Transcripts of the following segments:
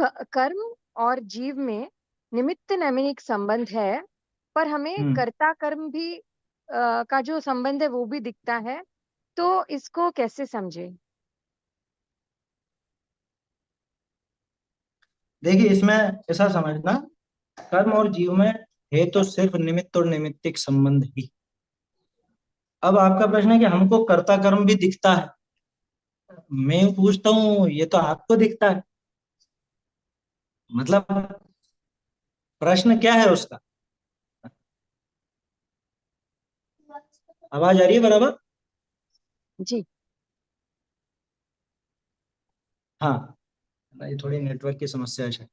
कर्म और जीव में निमित्त नैमित्तिक संबंध है, पर हमें हम्म। कर्ता कर्म भी का जो संबंध है वो भी दिखता है। तो इसको कैसे समझे? देखिए, इसमें ऐसा समझना, कर्म और जीव में है तो सिर्फ निमित्त और नैमित्तिक संबंध ही। अब आपका प्रश्न है कि हमको कर्ता कर्म भी दिखता है। मैं पूछता हूँ, ये तो आपको दिखता है। मतलब प्रश्न क्या है उसका? आवाज आ रही है बराबर? जी। हाँ। ये थोड़ी नेटवर्क की समस्या है शायद।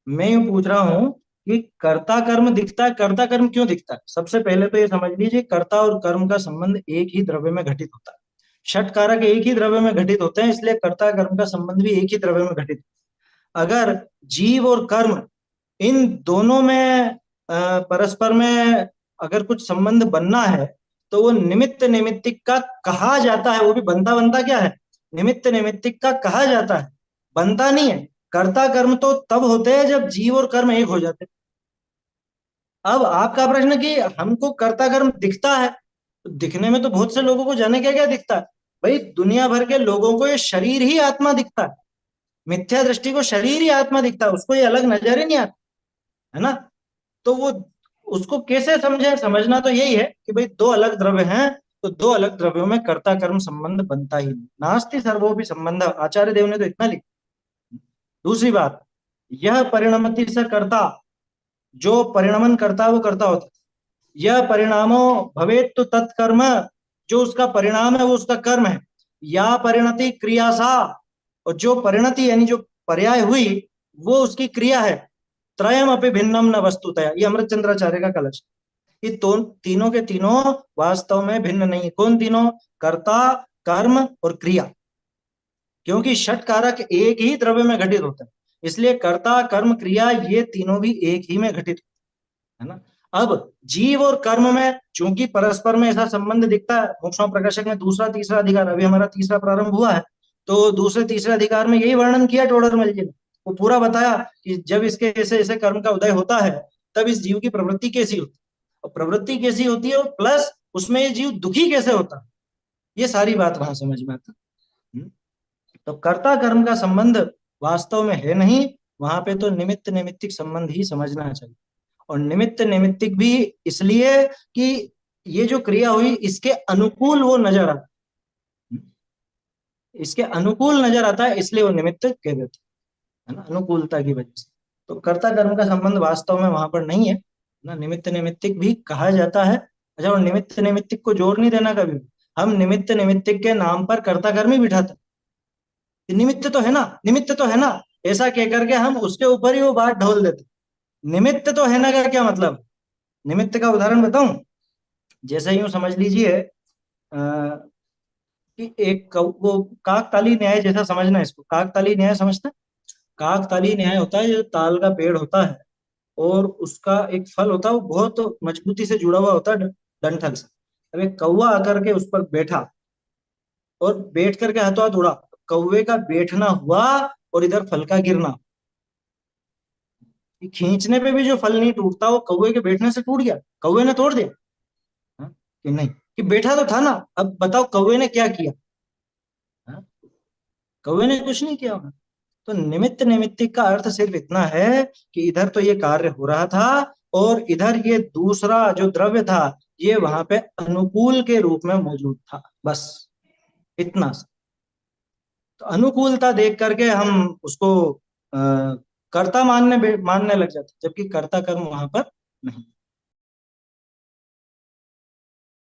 मैं यूं पूछ रहा हूं कि कर्ता कर्म दिखता है। कर्ता कर्म क्यों दिखता है? सबसे पहले तो ये समझ लीजिए, कर्ता और कर्म का संबंध एक ही द्रव्य में घटित होता है। षट कारक एक ही द्रव्य में घटित होते हैं, इसलिए कर्ता कर्म का संबंध भी एक ही द्रव्य में घटित। अगर जीव और कर्म इन दोनों में परस्पर में अगर कुछ संबंध बनना है, तो वो निमित्त नैमित्तिक का कहा जाता है। वो भी बनता बनता क्या है? निमित्त नैमित्तिक का कहा जाता है, बनता नहीं है। कर्ता कर्म तो तब होते हैं जब जीव और कर्म एक हो जाते हैं। अब आपका प्रश्न कि हमको कर्ता कर्म दिखता है, तो दिखने में तो बहुत से लोगों को जाने क्या क्या दिखता है। भाई, दुनिया भर के लोगों को ये शरीर ही आत्मा दिखता है। मिथ्या दृष्टि को शरीर ही आत्मा दिखता है, उसको ये अलग नजर ही नहीं आता, है ना? तो वो उसको कैसे समझे? समझना तो यही है कि भाई दो अलग द्रव्य हैं, तो दो अलग द्रव्यों में कर्ता कर्म संबंध बनता ही नहीं। नास्ति सर्वोपि संबंध, आचार्य देव ने तो इतना लिखा। दूसरी बात, यह परिणमति से कर्ता, जो परिणमन करता है वो कर्ता होता है। यह परिणामो भवेत तो तत्कर्म, जो उसका परिणाम है वो उसका कर्म है। या परिणति क्रिया सा, और जो परिणति यानी जो पर्याय हुई वो उसकी क्रिया है। त्रयम अपि भिन्नम न वस्तुतया, ये अमृतचंद्राचार्य का कलश। ये तो तीनों के तीनों वास्तव में भिन्न नहीं है। कौन तीनों? कर्ता, कर्म और क्रिया। क्योंकि षट कारक एक ही द्रव्य में घटित होता है, इसलिए कर्ता कर्म क्रिया ये तीनों भी एक ही में घटित, है ना? अब जीव और कर्म में चूंकि परस्पर में ऐसा संबंध दिखता है, मोक्षों प्रकाशक में दूसरा तीसरा अधिकार, अभी हमारा तीसरा प्रारंभ हुआ है, तो दूसरे तीसरे अधिकार में यही वर्णन किया टोडरमल जी ने। वो पूरा बताया कि जब इसके ऐसे ऐसे कर्म का उदय होता है, तब इस जीव की प्रवृत्ति कैसी होती है, और प्रवृत्ति कैसी होती है, प्लस उसमें ये जीव दुखी कैसे होता है, ये सारी बात वहां समझ में आता है। तो कर्ता कर्म का संबंध वास्तव में है नहीं, वहां पे तो निमित्त नैमित्तिक संबंध ही समझना चाहिए। और निमित्त नैमित्तिक भी इसलिए कि ये जो क्रिया हुई इसके अनुकूल वो नजर आता है। इसके अनुकूल नजर आता है, इसलिए वो निमित्त कह देते है ना, अनुकूलता की वजह से। तो कर्ता कर्म का संबंध वास्तव में वहां पर नहीं है ना, निमित्त नैमित्तिक भी कहा जाता है। अच्छा, और निमित्त नैमित्तिक को जोर नहीं देना कभी भी। हम निमित्त नैमित्तिक के नाम पर कर्ता कर्म ही बिठाते हैं। निमित्त तो है ना, निमित्त तो है ना, ऐसा कह करके हम उसके ऊपर ही वो बात ढोल देते। निमित्त तो है ना का क्या मतलब? निमित्त का उदाहरण बताऊं? जैसे यूं समझ लीजिए कि वो काकताली न्याय जैसा समझना है इसको। काकताली न्याय समझते हैं? काकताली न्याय होता है, जो ताल का पेड़ होता है और उसका एक फल होता है, वो बहुत मजबूती से जुड़ा हुआ होता है डंठल से। अब एक कौवा आकर के उस पर बैठा और बैठ करके हाथों हाथ उड़ा, कौवे का बैठना हुआ और इधर फल का गिरना। कि खींचने पे भी जो फल नहीं टूटता, वो कौवे के बैठने से टूट गया। कौवे ने तोड़ दिया? हाँ? कि नहीं, कि बैठा तो था ना। अब बताओ कौवे ने क्या किया? हाँ? कौवे ने कुछ नहीं किया होगा। तो निमित्त नैमित्तिक का अर्थ सिर्फ इतना है कि इधर तो ये कार्य हो रहा था और इधर ये दूसरा जो द्रव्य था ये वहां पे अनुकूल के रूप में मौजूद था, बस इतना सा। तो अनुकूलता देख करके हम उसको कर्ता मानने मानने लग जाते, जबकि कर्ता कर्म वहां पर नहीं।